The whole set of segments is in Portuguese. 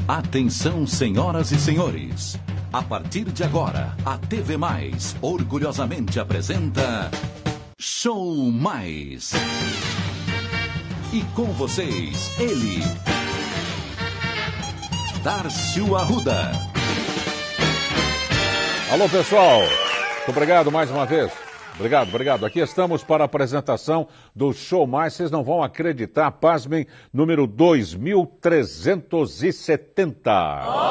Atenção, senhoras e senhores. A partir de agora, a TV Mais orgulhosamente apresenta Show Mais. E com vocês, ele, Darcio Arruda. Alô, pessoal. Muito obrigado mais uma vez. Obrigado. Aqui estamos para a apresentação do Show Mais. Vocês não vão acreditar, pasmem, número 2370.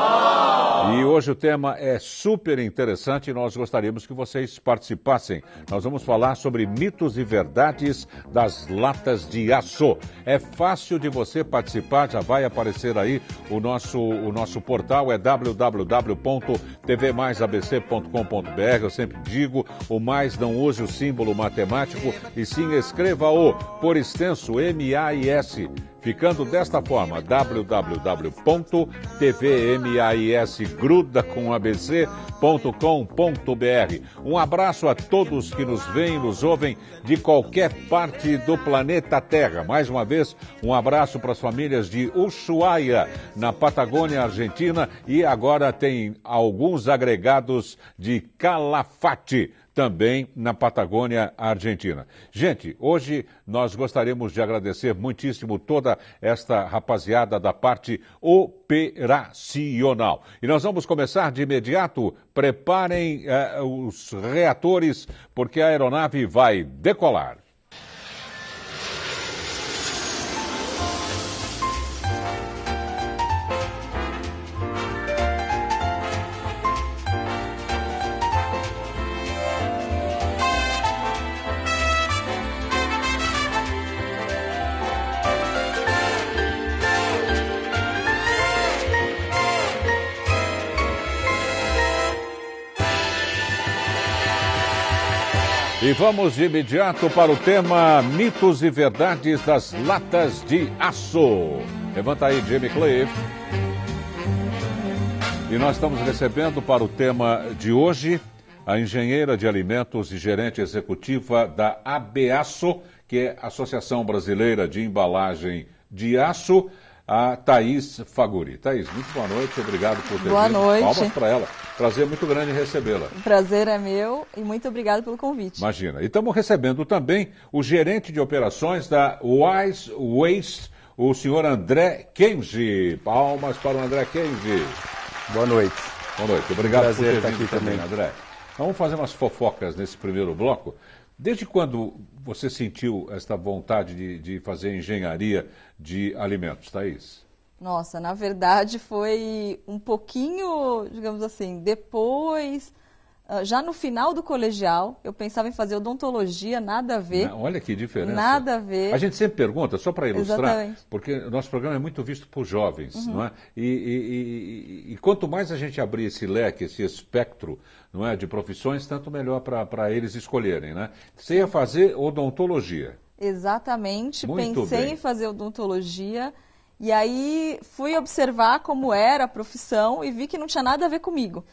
E hoje o tema é super interessante e nós gostaríamos que vocês participassem. Nós vamos falar sobre mitos e verdades das latas de aço. É fácil de você participar, já vai aparecer aí o nosso portal, é www.tvmaisabc.com.br. Eu sempre digo, o mais não use o símbolo matemático e sim escreva-o por extenso MAIS. Ficando desta forma, www.tvmaisgruda.abc.com.br. Um abraço a todos que nos veem, nos ouvem de qualquer parte do planeta Terra. Mais uma vez, um abraço para as famílias de Ushuaia, na Patagônia, Argentina, e agora tem alguns agregados de Calafate, também na Patagônia, Argentina. Gente, hoje nós gostaríamos de agradecer muitíssimo toda esta rapaziada da parte operacional. E nós vamos começar de imediato. Preparem os reatores, porque a aeronave vai decolar. E vamos de imediato para o tema mitos e verdades das latas de aço. Levanta aí, Jimmy Cliff. E nós estamos recebendo para o tema de hoje a engenheira de alimentos e gerente executiva da ABAço, que é a Associação Brasileira de Embalagem de Aço, a Thaís Faguri. Thaís, muito boa noite, obrigado por ter vindo. Boa noite. Palmas para ela. Prazer muito grande recebê-la. O prazer é meu e muito obrigado pelo convite. Imagina. E estamos recebendo também o gerente de operações da Wise Waste, o senhor André Kenji. Palmas para o André Kenji. Boa noite. Boa noite. Obrigado por ter estar vindo aqui também, André. Vamos fazer umas fofocas nesse primeiro bloco. Desde quando você sentiu esta vontade de fazer engenharia de alimentos, Thaís? Nossa, na verdade foi um pouquinho, digamos assim, depois, já no final do colegial, eu pensava em fazer odontologia, nada a ver. Olha que diferença. Nada a ver. A gente sempre pergunta, só para ilustrar, Exatamente. porque o nosso programa é muito visto por jovens, não é? E quanto mais a gente abrir esse leque, esse espectro, não é, de profissões, tanto melhor para eles escolherem, né? Você ia fazer odontologia. Exatamente, Muito pensei bem. em fazer odontologia e aí fui observar como era a profissão e vi que não tinha nada a ver comigo.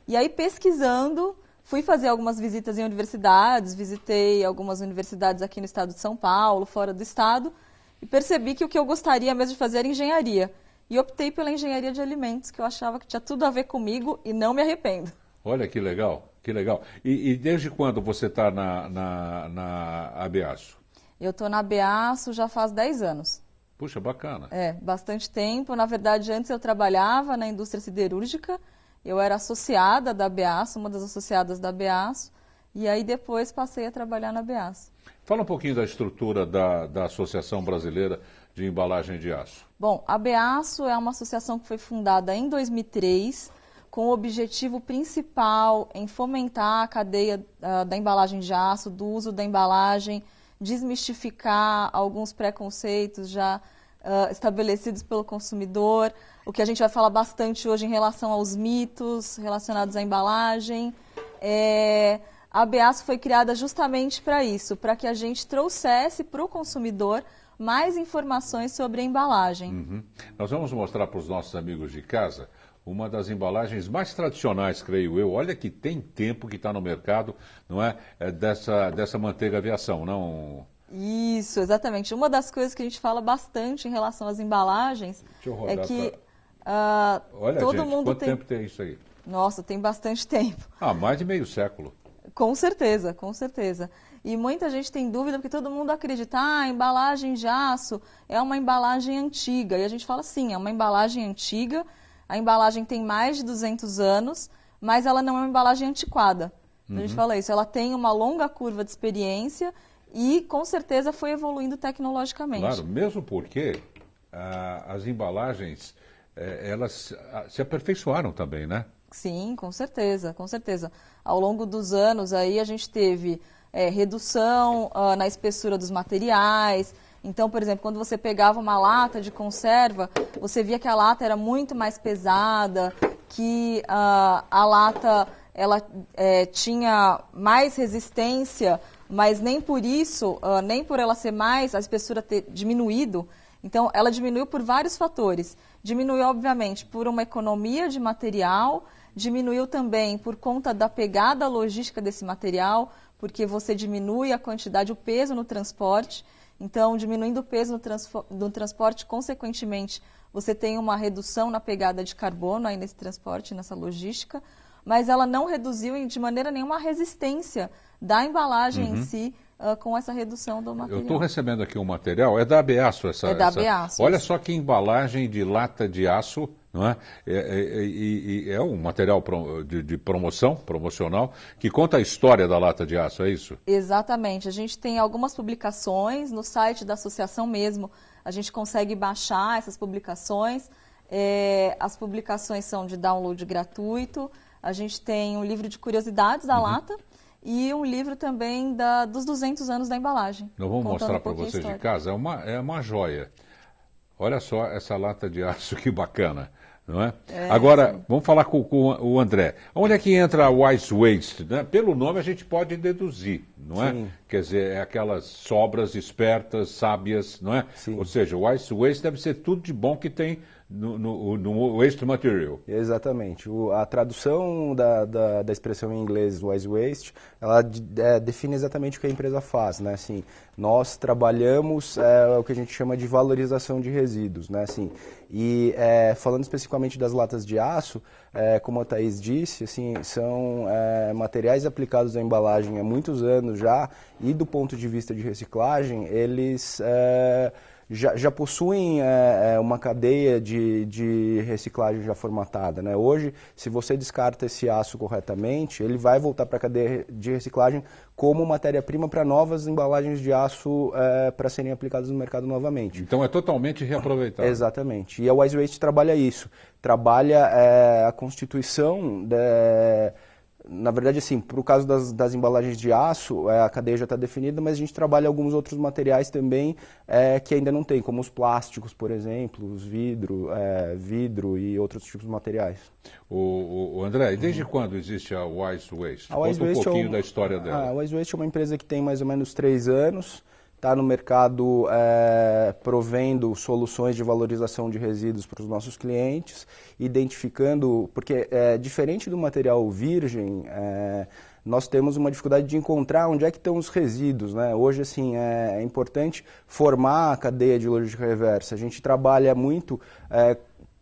E aí pesquisando, fui fazer algumas visitas em universidades, visitei algumas universidades aqui no estado de São Paulo, fora do estado, e percebi que o que eu gostaria mesmo de fazer era engenharia. E optei pela engenharia de alimentos, que eu achava que tinha tudo a ver comigo e não me arrependo. Olha que legal, que legal. E desde quando você está na ABAço? Eu estou na ABAço já faz 10 anos. Puxa, bacana. É, bastante tempo. Na verdade, antes eu trabalhava na indústria siderúrgica, eu era associada da ABAço, uma das associadas da ABAço, e aí depois passei a trabalhar na ABAço. Fala um pouquinho da estrutura da Associação Brasileira de Embalagem de Aço. Bom, a ABAço é uma associação que foi fundada em 2003, com o objetivo principal em fomentar a cadeia da embalagem de aço, do uso da embalagem, desmistificar alguns preconceitos já estabelecidos pelo consumidor, o que a gente vai falar bastante hoje em relação aos mitos relacionados à embalagem. A ABAço foi criada justamente para isso, para que a gente trouxesse para o consumidor mais informações sobre a embalagem. Uhum. Nós vamos mostrar para os nossos amigos de casa uma das embalagens mais tradicionais, creio eu. Olha que tem tempo que está no mercado, não é? Dessa manteiga aviação, não? Isso, exatamente. Uma das coisas que a gente fala bastante em relação às embalagens é que Olha, todo gente, mundo quanto tem... tempo tem isso aí? Nossa, tem bastante tempo. Mais de meio século. Com certeza, com certeza. E muita gente tem dúvida porque todo mundo acredita, a embalagem de aço é uma embalagem antiga. E a gente fala sim, é uma embalagem antiga, a embalagem tem mais de 200 anos, mas ela não é uma embalagem antiquada. A gente fala isso, ela tem uma longa curva de experiência e com certeza foi evoluindo tecnologicamente. Claro, mesmo porque as embalagens, elas se aperfeiçoaram também, né? Sim, com certeza, com certeza. Ao longo dos anos aí a gente teve redução na espessura dos materiais. Então, por exemplo, quando você pegava uma lata de conserva, você via que a lata era muito mais pesada, que a lata ela tinha mais resistência, mas nem por isso, nem por ela ser mais, a espessura ter diminuído. Então, ela diminuiu por vários fatores. Diminuiu, obviamente, por uma economia de material, diminuiu também por conta da pegada logística desse material, porque você diminui a quantidade, o peso no transporte. Então, diminuindo o peso no transporte, consequentemente, você tem uma redução na pegada de carbono aí nesse transporte, nessa logística, mas ela não reduziu de maneira nenhuma a resistência da embalagem em si, com essa redução do material. Eu estou recebendo aqui um material, é da Abeaço essa... É da Abeaço. Olha só que embalagem de lata de aço, não é? É um material de promocional, que conta a história da lata de aço, é isso? Exatamente. A gente tem algumas publicações no site da associação mesmo. A gente consegue baixar essas publicações. As publicações são de download gratuito. A gente tem um livro de curiosidades da lata e um livro também dos 200 anos da embalagem. Nós vamos mostrar para vocês de casa. É uma joia. Olha só essa lata de aço, que bacana. Não é? Agora, vamos falar com o André. Onde é que entra a Wise Waste? Né? Pelo nome a gente pode deduzir, não é? Sim. Quer dizer, é aquelas sobras espertas, sábias, não é? Sim. Ou seja, o Wise Waste deve ser tudo de bom que tem no waste material. Exatamente. A tradução da expressão em inglês Wise Waste, ela define exatamente o que a empresa faz, né? Assim, nós trabalhamos o que a gente chama de valorização de resíduos, né? Assim, e falando especificamente das latas de aço, como a Thaís disse, assim, são materiais aplicados à embalagem há muitos anos já, e do ponto de vista de reciclagem, eles já possuem uma cadeia de reciclagem já formatada, né? Hoje, se você descarta esse aço corretamente, ele vai voltar para a cadeia de reciclagem como matéria-prima para novas embalagens de aço para serem aplicadas no mercado novamente. Então é totalmente reaproveitável. Exatamente. E a Wise Waste trabalha isso. Trabalha a constituição na verdade, assim, para o caso das embalagens de aço, a cadeia já está definida, mas a gente trabalha alguns outros materiais também que ainda não tem, como os plásticos, por exemplo, os vidro e outros tipos de materiais. O André, e desde quando existe a Wise Waste? Wise Conta um Waste pouquinho da história dela. A Wise Waste é uma empresa que tem mais ou menos 3 anos, está no mercado provendo soluções de valorização de resíduos para os nossos clientes, identificando, porque diferente do material virgem, nós temos uma dificuldade de encontrar onde é que estão os resíduos, né? Hoje, assim, é importante formar a cadeia de logística reversa. A gente trabalha muito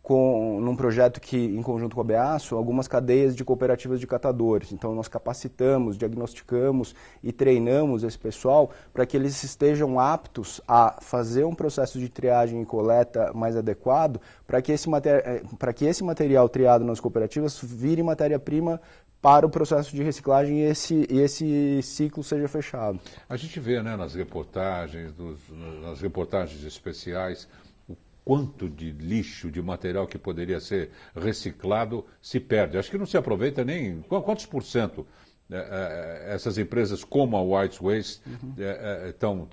num projeto que, em conjunto com a Abeaço, algumas cadeias de cooperativas de catadores. Então, nós capacitamos, diagnosticamos e treinamos esse pessoal para que eles estejam aptos a fazer um processo de triagem e coleta mais adequado, para que esse material triado nas cooperativas vire matéria-prima para o processo de reciclagem e esse ciclo seja fechado. A gente vê, né, nas reportagens especiais, quanto de lixo, de material que poderia ser reciclado se perde. Acho que não se aproveita nem... Quantos por cento essas empresas como a Wise Waste estão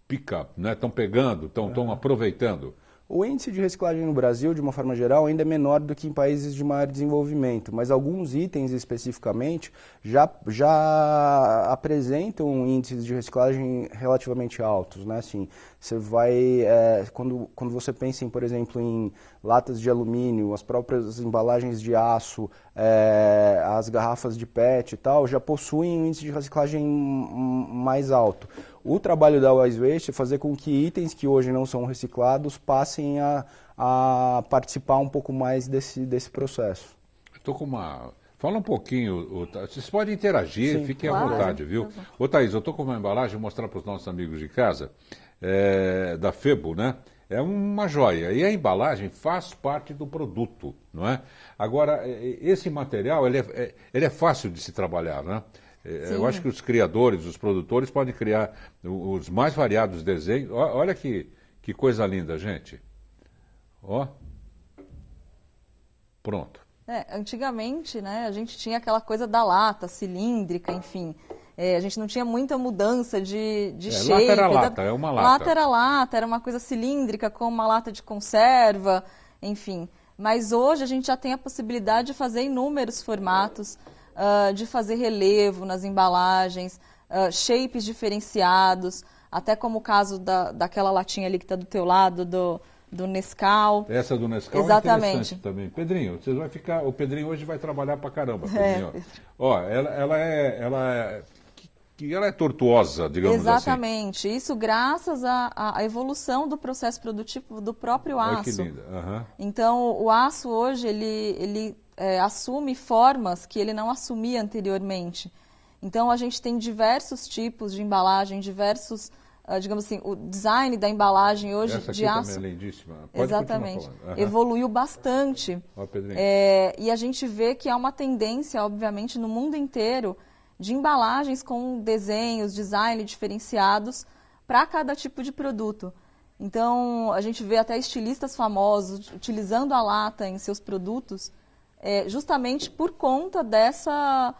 pick-up, né? Estão pegando, estão aproveitando? O índice de reciclagem no Brasil, de uma forma geral, ainda é menor do que em países de maior desenvolvimento, mas alguns itens especificamente já apresentam índices de reciclagem relativamente altos, né? Assim, você vai, quando você pensa, por exemplo, em latas de alumínio, as próprias embalagens de aço, as garrafas de PET e tal, já possuem um índice de reciclagem mais alto. O trabalho da Wise Waste é fazer com que itens que hoje não são reciclados passem a participar um pouco mais desse processo. Estou com uma... Fala um pouquinho, vocês podem interagir, Sim, fiquem claro. à vontade, viu? Ô Thaís, eu estou com uma embalagem, vou mostrar para os nossos amigos de casa, da Febo, né? É uma joia, e a embalagem faz parte do produto, não é? Agora, esse material, ele é fácil de se trabalhar, né? Eu acho que os criadores, os produtores podem criar os mais variados desenhos. Olha que coisa linda, gente. Ó. Pronto. Antigamente, né, a gente tinha aquela coisa da lata cilíndrica, enfim. A gente não tinha muita mudança de shape. Lata era lata, é uma lata. Lata era lata, era uma coisa cilíndrica, como uma lata de conserva, enfim. Mas hoje a gente já tem a possibilidade de fazer inúmeros formatos, de fazer relevo nas embalagens, shapes diferenciados, até como o caso daquela latinha ali que está do teu lado, do Nescau. Essa do Nescau Exatamente. É interessante também. Pedrinho, vocês vai ficar. O Pedrinho hoje vai trabalhar pra caramba, Pedrinho. Ó, ela é tortuosa, digamos assim. Exatamente. Isso graças à evolução do processo produtivo do próprio aço. Olha que linda. Uhum. Então, o aço hoje, ele assume formas que ele não assumia anteriormente. Então, a gente tem diversos tipos de embalagem, diversos... digamos assim, o design da embalagem hoje essa aqui de aço. também é lindíssima. Pode exatamente. Uhum. Evoluiu bastante. Ó, Pedrinho. E a gente vê que há uma tendência, obviamente, no mundo inteiro de embalagens com desenhos, design diferenciados para cada tipo de produto. Então, a gente vê até estilistas famosos utilizando a lata em seus produtos, justamente por conta dessa,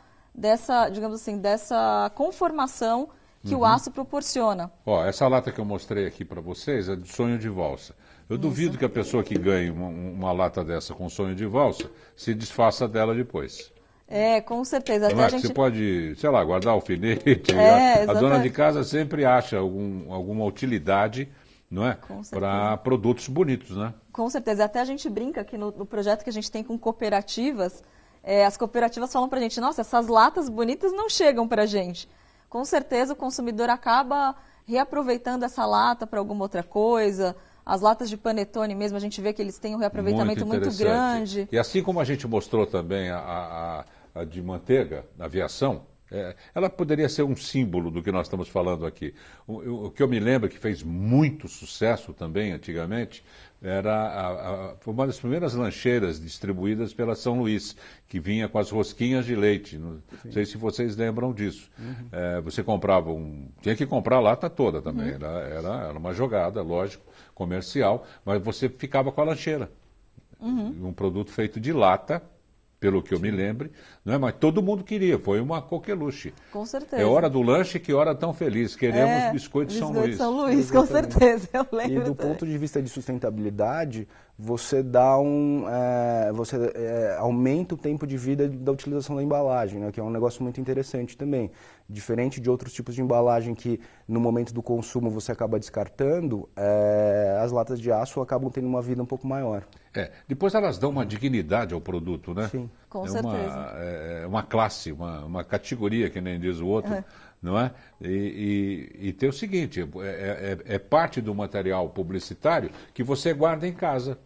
digamos assim, dessa conformação que o aço proporciona. Ó, essa lata que eu mostrei aqui para vocês é de sonho de valsa. Eu duvido que a pessoa que ganhe uma lata dessa com sonho de valsa se desfaça dela depois. Com certeza. Até Não é? a gente... Você pode, sei lá, guardar alfinete. A dona de casa sempre acha alguma utilidade, não é? Para produtos bonitos, né? Com certeza. Até a gente brinca que no projeto que a gente tem com cooperativas, as cooperativas falam para a gente, nossa, essas latas bonitas não chegam para a gente. Com certeza o consumidor acaba reaproveitando essa lata para alguma outra coisa. As latas de panetone mesmo, a gente vê que eles têm um reaproveitamento muito grande. E assim como a gente mostrou também a de manteiga, a aviação, ela poderia ser um símbolo do que nós estamos falando aqui. O que eu me lembro que fez muito sucesso também antigamente foi uma das primeiras lancheiras distribuídas pela São Luís, que vinha com as rosquinhas de leite. Não sei se vocês lembram disso. Você comprava tinha que comprar a lata toda também. Era uma jogada, lógico, comercial, mas você ficava com a lancheira. Um produto feito de lata, pelo que eu me lembre, não é? Mas todo mundo queria, foi uma coqueluche. Com certeza. É hora do lanche, que hora tão feliz. Queremos biscoito de São Luís. São Luís, com certeza, eu lembro. E do ponto de vista de sustentabilidade, você você aumenta o tempo de vida da utilização da embalagem, né? Que é um negócio muito interessante também. Diferente de outros tipos de embalagem que no momento do consumo você acaba descartando, as latas de aço acabam tendo uma vida um pouco maior. Depois elas dão uma dignidade ao produto, né? Sim. Com certeza. Uma classe, uma categoria, que nem diz o outro, não é? E tem o seguinte, é parte do material publicitário que você guarda em casa.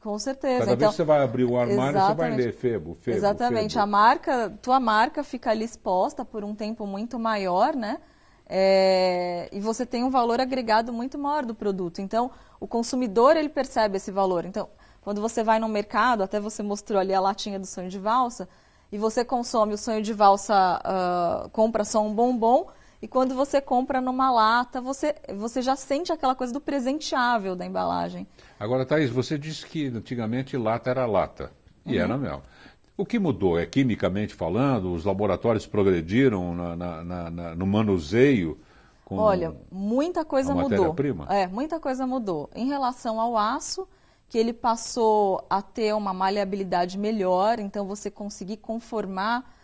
Com certeza. Cada vez que você vai abrir o armário, você vai ler Febo. Exatamente. Febo. Tua marca fica ali exposta por um tempo muito maior, né? E você tem um valor agregado muito maior do produto. Então, o consumidor, ele percebe esse valor. Então, quando você vai no mercado, até você mostrou ali a latinha do sonho de valsa, e você consome o sonho de valsa, compra só um bombom, e quando você compra numa lata, você já sente aquela coisa do presenteável da embalagem. Agora, Thaís, você disse que antigamente lata era lata, e era mesmo. O que mudou? É quimicamente falando? Os laboratórios progrediram no manuseio? Olha, muita coisa mudou. Matéria-prima? Muita coisa mudou. Em relação ao aço, que ele passou a ter uma maleabilidade melhor, então você conseguir conformar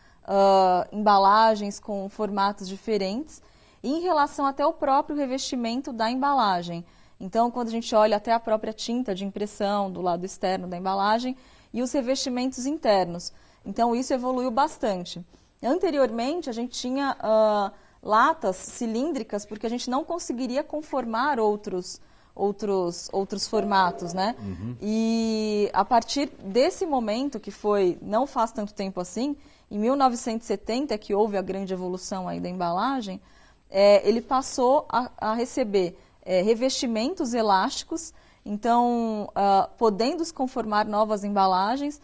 embalagens com formatos diferentes, e em relação até ao próprio revestimento da embalagem. Então, quando a gente olha até a própria tinta de impressão do lado externo da embalagem e os revestimentos internos. Então, isso evoluiu bastante. Anteriormente, a gente tinha latas cilíndricas, porque a gente não conseguiria conformar outros formatos, né? E a partir desse momento, que foi, não faz tanto tempo assim, em 1970, que houve a grande evolução aí da embalagem, ele passou a receber revestimentos elásticos, então, podendo conformar novas embalagens.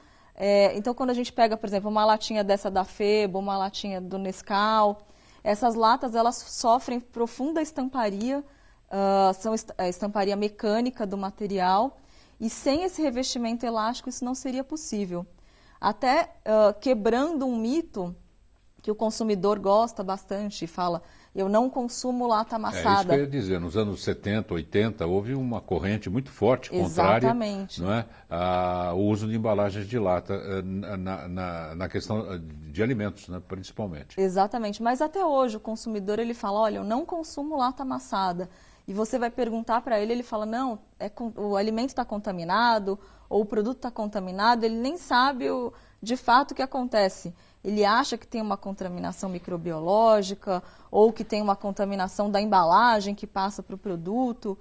Então, quando a gente pega, por exemplo, uma latinha dessa da Febo, uma latinha do Nescau, essas latas, elas sofrem profunda estamparia, são a estamparia mecânica do material, e sem esse revestimento elástico isso não seria possível. Até quebrando um mito que o consumidor gosta bastante e fala, eu não consumo lata amassada. É isso que eu ia dizer, nos anos 70, 80, houve uma corrente muito forte, contrária, não é, ao uso de embalagens de lata na questão de alimentos, né, principalmente. Exatamente, mas até hoje o consumidor ele fala, olha, eu não consumo lata amassada. E você vai perguntar para ele, ele fala, não, o alimento está contaminado, ou o produto está contaminado, ele nem sabe de fato o que acontece. Ele acha que tem uma contaminação microbiológica, ou que tem uma contaminação da embalagem que passa para o produto.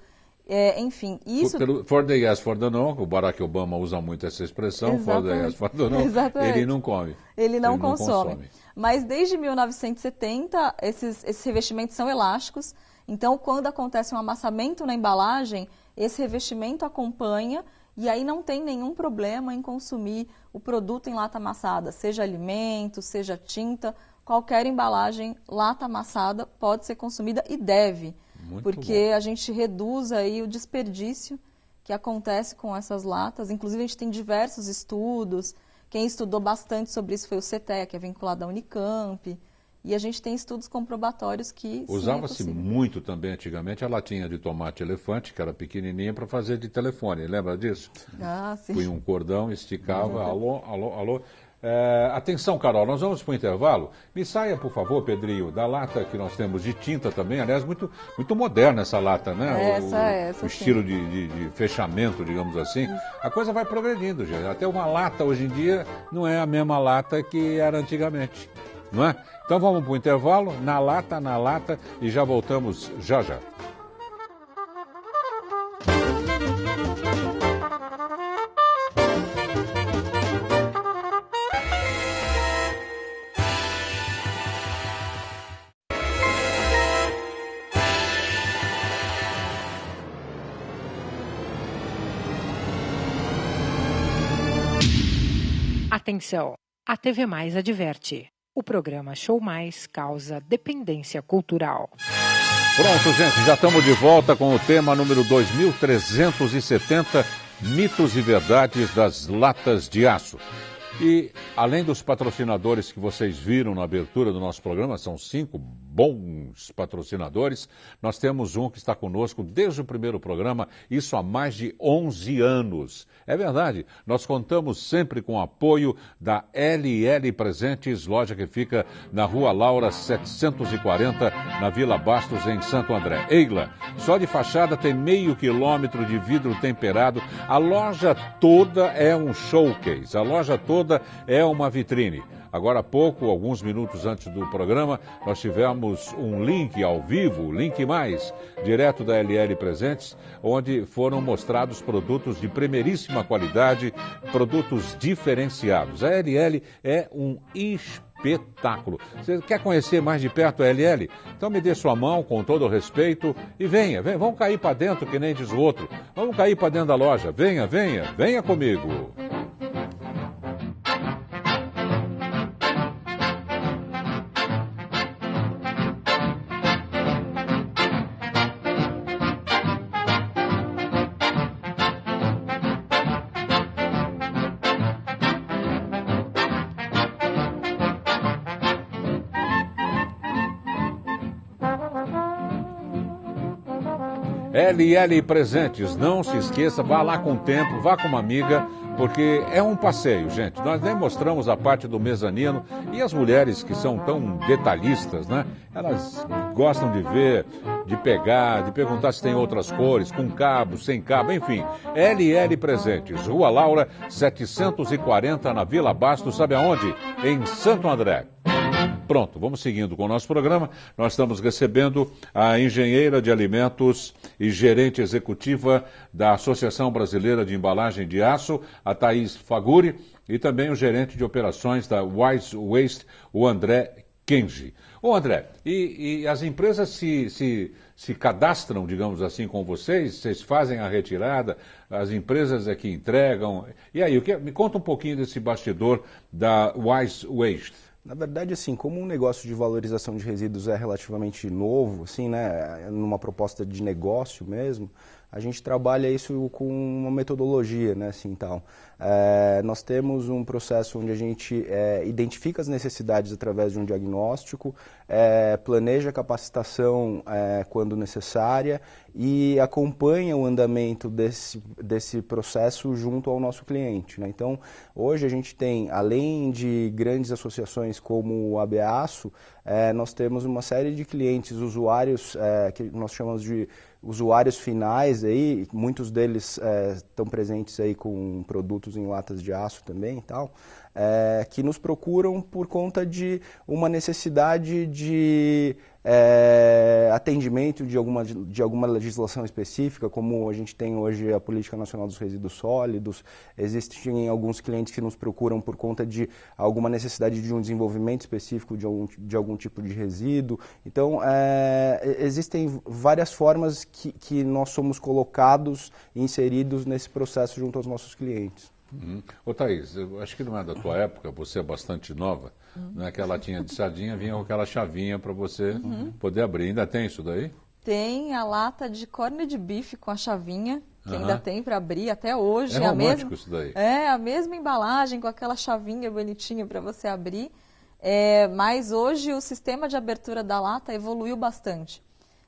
Enfim, isso... For the yes, for the no, o Barack Obama usa muito essa expressão, exatamente. For the yes, for the no, ele não come. Ele não consome. Mas desde 1970, esses revestimentos são elásticos. Então, quando acontece um amassamento na embalagem, esse revestimento acompanha e aí não tem nenhum problema em consumir o produto em lata amassada, seja alimento, seja tinta, qualquer embalagem lata amassada pode ser consumida e deve, porque a gente reduz aí o desperdício que acontece com essas latas. Inclusive, a gente tem diversos estudos, quem estudou bastante sobre isso foi o CETEA, que é vinculado à Unicamp. E a gente tem estudos comprobatórios que usava-se muito também antigamente a latinha de tomate elefante, que era pequenininha, para fazer de telefone. Lembra disso? Sim. Punha um cordão, esticava, alô, alô, alô. Atenção, Carol, nós vamos para o intervalo. Me saia, por favor, Pedrinho, da lata que nós temos de tinta também. Aliás, muito moderna essa lata, né? Essa o estilo de fechamento, digamos assim. Isso. A coisa vai progredindo, gente. Até uma lata hoje em dia não é a mesma lata que era antigamente. Não é? Então vamos para o intervalo, na lata, e já voltamos já já. Atenção, a TV Mais adverte. O programa Show Mais causa dependência cultural. Pronto, gente, já estamos de volta com o tema número 2370, mitos e verdades das latas de aço. E, além dos patrocinadores que vocês viram na abertura do nosso programa, são 5 bons patrocinadores, nós temos um que está conosco desde o primeiro programa, isso há mais de 11 anos. É verdade, nós contamos sempre com o apoio da LL Presentes, loja que fica na Rua Laura 740, na Vila Bastos, em Santo André. Eigla, só de fachada tem meio quilômetro de vidro temperado, a loja toda é um showcase, a loja toda é uma vitrine. Agora há pouco, alguns minutos antes do programa, nós tivemos um link ao vivo, Link Mais, direto da LL Presentes, onde foram mostrados produtos de primeiríssima qualidade, produtos diferenciados. A LL é um espetáculo. Você quer conhecer mais de perto a LL? Então me dê sua mão com todo o respeito e venha, vamos cair para dentro que nem diz o outro. Vamos cair para dentro da loja. Venha comigo. LL Presentes, não se esqueça, vá lá com tempo, vá com uma amiga, porque é um passeio, gente. Nós nem mostramos a parte do mezanino e as mulheres que são tão detalhistas, né? Elas gostam de ver de pegar, de perguntar se tem outras cores, com cabo, sem cabo, enfim. LL Presentes, Rua Laura, 740, na Vila Bastos, sabe aonde? Em Santo André. Pronto, vamos seguindo com o nosso programa. Nós estamos recebendo a engenheira de alimentos e gerente executiva da Associação Brasileira de Embalagem de Aço, a Thaís Faguri, e também o gerente de operações da Wise Waste, o André Kenji. Ô André, e as empresas se cadastram, digamos assim, com vocês fazem a retirada, as empresas é que entregam. E aí, me conta um pouquinho desse bastidor da Wise Waste. Na verdade, assim, como um negócio de valorização de resíduos é relativamente novo, assim, né, numa proposta de negócio mesmo, a gente trabalha isso com uma metodologia, né, assim, tal. Nós temos um processo onde a gente identifica as necessidades através de um diagnóstico, planeja a capacitação quando necessária e acompanha o andamento desse processo junto ao nosso cliente, né? Então, hoje a gente tem, além de grandes associações como o ABAço, nós temos uma série de clientes, usuários, que nós chamamos de usuários finais, aí, muitos deles estão presentes aí com produtos em latas de aço também e tal, que nos procuram por conta de uma necessidade de atendimento de alguma legislação específica, como a gente tem hoje a Política Nacional dos Resíduos Sólidos. Existem alguns clientes que nos procuram por conta de alguma necessidade de um desenvolvimento específico de algum tipo de resíduo. Então, existem várias formas que nós somos colocados e inseridos nesse processo junto aos nossos clientes. Ô Thaís, eu acho que não é da tua época, você é bastante nova, não é? Aquela latinha de sardinha vinha com aquela chavinha para você poder abrir. Ainda tem isso daí? Tem a lata de corned beef com a chavinha, que ainda tem para abrir até hoje. É romântico isso daí. É, a mesma embalagem com aquela chavinha bonitinha para você abrir. Mas hoje o sistema de abertura da lata evoluiu bastante.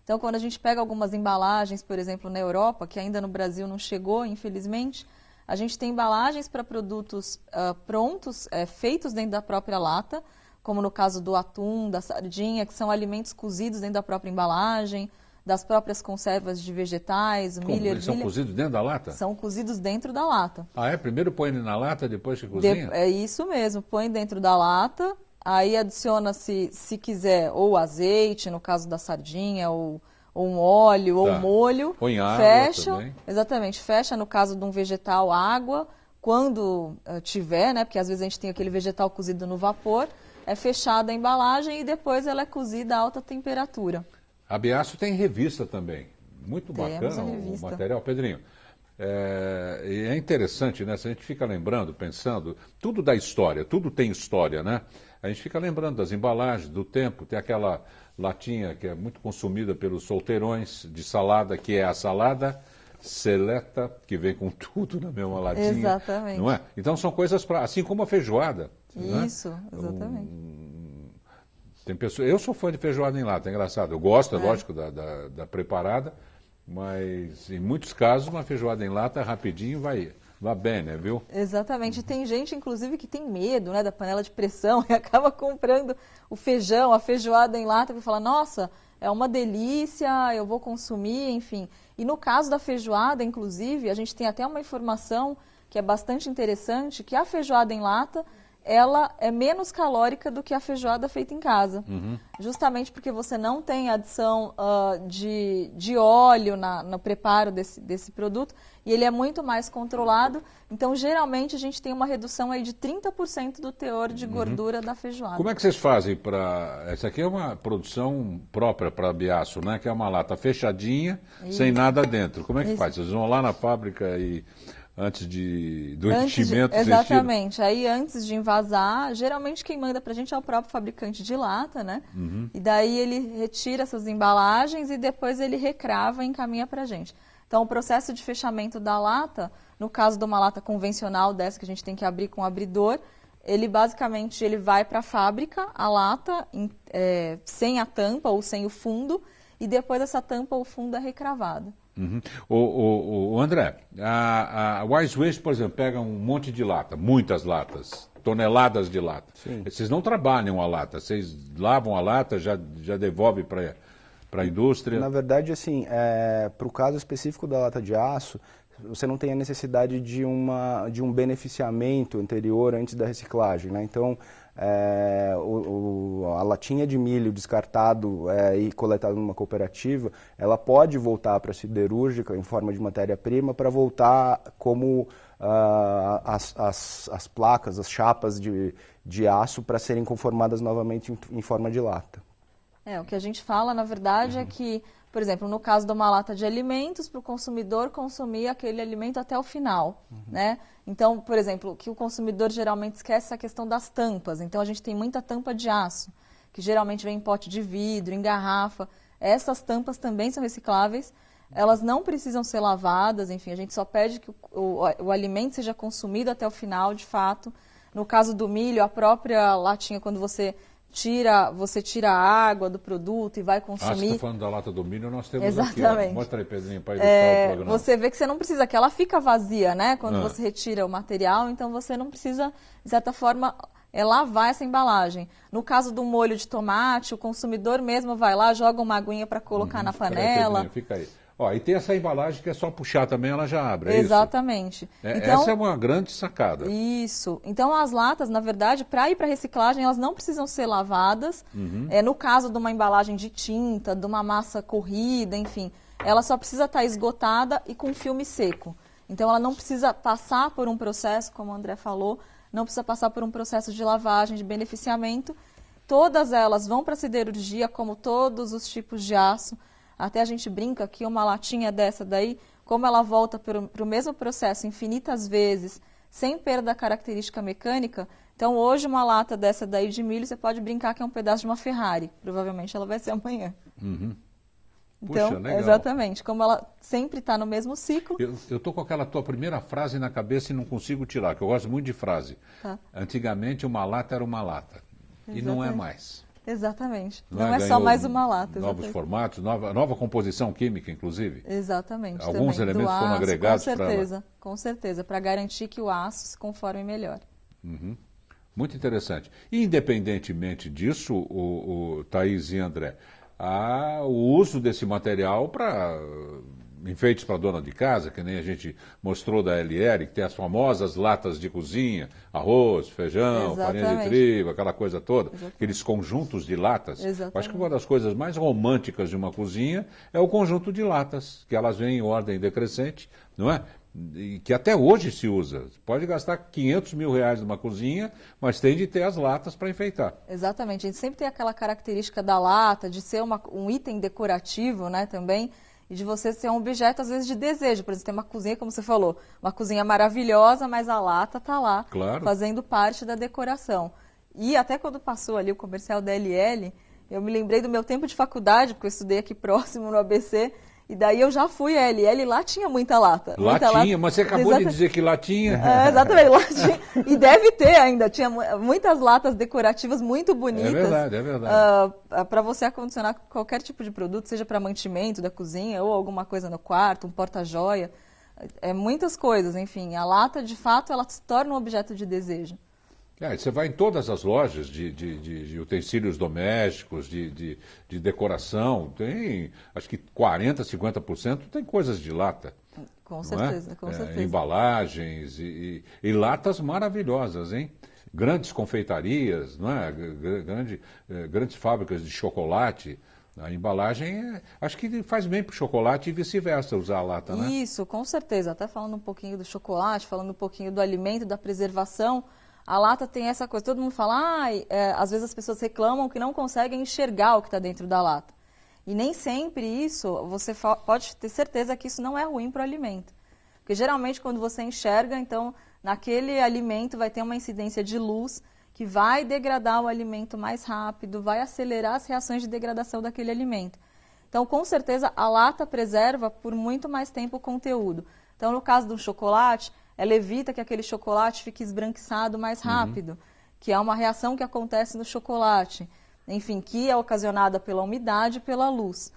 Então, quando a gente pega algumas embalagens, por exemplo, na Europa, que ainda no Brasil não chegou, infelizmente, a gente tem embalagens para produtos prontos, feitos dentro da própria lata, como no caso do atum, da sardinha, que são alimentos cozidos dentro da própria embalagem, das próprias conservas de vegetais, o milho, eles são cozidos dentro da lata? São cozidos dentro da lata. Ah, é? Primeiro põe na lata, depois que cozinha? É isso mesmo, põe dentro da lata, aí adiciona-se, se quiser, ou azeite, no caso da sardinha, ou um óleo, ou um molho. Põe água fecha, também. Exatamente, fecha no caso de um vegetal água, quando tiver, né? Porque às vezes a gente tem aquele vegetal cozido no vapor, é fechada a embalagem e depois ela é cozida a alta temperatura. A Biaço tem revista também, muito bacana o material. Pedrinho, é interessante, né? Se a gente fica lembrando, pensando, tudo da história, tudo tem história, né? A gente fica lembrando das embalagens, do tempo, tem aquela latinha que é muito consumida pelos solteirões de salada, que é a salada seleta, que vem com tudo na mesma latinha. Exatamente. Não é? Então são coisas para, assim como a feijoada. Isso, né? Exatamente. Tem pessoas, eu sou fã de feijoada em lata, é engraçado. Eu gosto, lógico, da preparada, mas em muitos casos uma feijoada em lata rapidinho vai bem, né, viu? Exatamente. Tem gente, inclusive, que tem medo, né, da panela de pressão e acaba comprando o feijão, a feijoada em lata e fala, nossa, é uma delícia, eu vou consumir, enfim. E no caso da feijoada, inclusive, a gente tem até uma informação que é bastante interessante, que a feijoada em lata, ela é menos calórica do que a feijoada feita em casa. Justamente porque você não tem adição de óleo no preparo desse produto e ele é muito mais controlado. Então, geralmente, a gente tem uma redução aí de 30% do teor de gordura da feijoada. Como é que vocês fazem para... Essa aqui é uma produção própria para a Biaço, né? Que é uma lata fechadinha, sem nada dentro. Como é que faz? Vocês vão lá na fábrica e... Antes do enchimento exatamente. Aí, antes de envasar, geralmente quem manda pra gente é o próprio fabricante de lata, né? E daí ele retira essas embalagens e depois ele recrava e encaminha pra gente. Então, o processo de fechamento da lata, no caso de uma lata convencional dessa que a gente tem que abrir com abridor, ele basicamente vai para a fábrica, a lata, sem a tampa ou sem o fundo, e depois essa tampa ou fundo é recravado. O André, a Wise Waste, por exemplo, pega um monte de lata, muitas latas, toneladas de lata. Sim. Vocês não trabalham a lata, vocês lavam a lata, já devolvem para para a indústria? Na verdade, assim, para o caso específico da lata de aço, você não tem a necessidade de um beneficiamento anterior antes da reciclagem, né? Então, a latinha de milho descartado e coletado numa cooperativa, ela pode voltar para a siderúrgica em forma de matéria-prima para voltar como as placas, as chapas de aço para serem conformadas novamente em forma de lata. O que a gente fala, na verdade, é que, por exemplo, no caso de uma lata de alimentos, para o consumidor consumir aquele alimento até o final, né? Então, por exemplo, que o consumidor geralmente esquece a questão das tampas. Então, a gente tem muita tampa de aço, que geralmente vem em pote de vidro, em garrafa. Essas tampas também são recicláveis. Elas não precisam ser lavadas, enfim, a gente só pede que o alimento seja consumido até o final, de fato. No caso do milho, a própria latinha, quando você tira a água do produto e vai consumir. Você está falando da lata do milho, nós temos Exatamente. aqui, ó. Mostra aí, Pedrinho, para ilustrar o programa. Você vê que você não precisa, que ela fica vazia, né? Quando você retira o material, então você não precisa, de certa forma, lavar essa embalagem. No caso do molho de tomate, o consumidor mesmo vai lá, joga uma aguinha para colocar na panela. Pedrinho, fica aí. Ó, e tem essa embalagem que é só puxar também, ela já abre, Exatamente. Isso? Então, essa é uma grande sacada. Isso. Então, as latas, na verdade, para ir para reciclagem, elas não precisam ser lavadas. No caso de uma embalagem de tinta, de uma massa corrida, enfim, ela só precisa estar esgotada e com filme seco. Então, ela não precisa passar por um processo, como o André falou, não precisa passar por um processo de lavagem, de beneficiamento. Todas elas vão para a siderurgia, como todos os tipos de aço. Até a gente brinca que uma latinha dessa daí, como ela volta para o mesmo processo infinitas vezes, sem perda da característica mecânica, então hoje uma lata dessa daí de milho, você pode brincar que é um pedaço de uma Ferrari. Provavelmente ela vai ser amanhã. Então, Puxa, legal. Exatamente, como ela sempre está no mesmo ciclo. Eu estou com aquela tua primeira frase na cabeça e não consigo tirar, que eu gosto muito de frase. Tá. Antigamente uma lata era uma lata. Exatamente. E não é mais. Exatamente. Não é só mais uma lata. Novos formatos, nova composição química, inclusive. Exatamente. Alguns também, elementos foram agregados para... Com certeza, para garantir que o aço se conforme melhor. Muito interessante. E, independentemente disso, o Thaís e André, há o uso desse material para enfeites para dona de casa, que nem a gente mostrou da LL, que tem as famosas latas de cozinha, arroz, feijão, farinha de trigo, aquela coisa toda, aqueles conjuntos de latas. Acho que uma das coisas mais românticas de uma cozinha é o conjunto de latas, que elas vêm em ordem decrescente, não é? E que até hoje se usa. Pode gastar 500 mil reais numa cozinha, mas tem de ter as latas para enfeitar. Exatamente. A gente sempre tem aquela característica da lata, de ser um item decorativo, né, também, e de você ser um objeto, às vezes, de desejo. Por exemplo, tem uma cozinha, como você falou, uma cozinha maravilhosa, mas a lata está lá, fazendo parte da decoração. E até quando passou ali o comercial da LL, eu me lembrei do meu tempo de faculdade, porque eu estudei aqui próximo no ABC, e daí eu já fui a LL, lá tinha muita lata. Mas você acabou de dizer que lá tinha. Exatamente, lá tinha. E deve ter ainda, tinha muitas latas decorativas muito bonitas. É verdade. Para você acondicionar qualquer tipo de produto, seja para mantimento da cozinha ou alguma coisa no quarto, um porta-joia. Muitas coisas, enfim. A lata, de fato, ela se torna um objeto de desejo. Você vai em todas as lojas de utensílios domésticos, de decoração, tem acho que 40%, 50% tem coisas de lata. Com certeza, com certeza. Embalagens e latas maravilhosas, hein? Grandes confeitarias, não é? Grandes fábricas de chocolate. A embalagem, acho que faz bem para o chocolate e vice-versa usar a lata, né? Isso, com certeza. Até falando um pouquinho do chocolate, falando um pouquinho do alimento, da preservação, a lata tem essa coisa, todo mundo fala, às vezes as pessoas reclamam que não conseguem enxergar o que está dentro da lata. E nem sempre isso, você pode ter certeza que isso não é ruim para o alimento. Porque geralmente quando você enxerga, então naquele alimento vai ter uma incidência de luz que vai degradar o alimento mais rápido, vai acelerar as reações de degradação daquele alimento. Então, com certeza, a lata preserva por muito mais tempo o conteúdo. Então, no caso do chocolate, ela evita que aquele chocolate fique esbranquiçado mais rápido, que é uma reação que acontece no chocolate, enfim, que é ocasionada pela umidade e pela luz.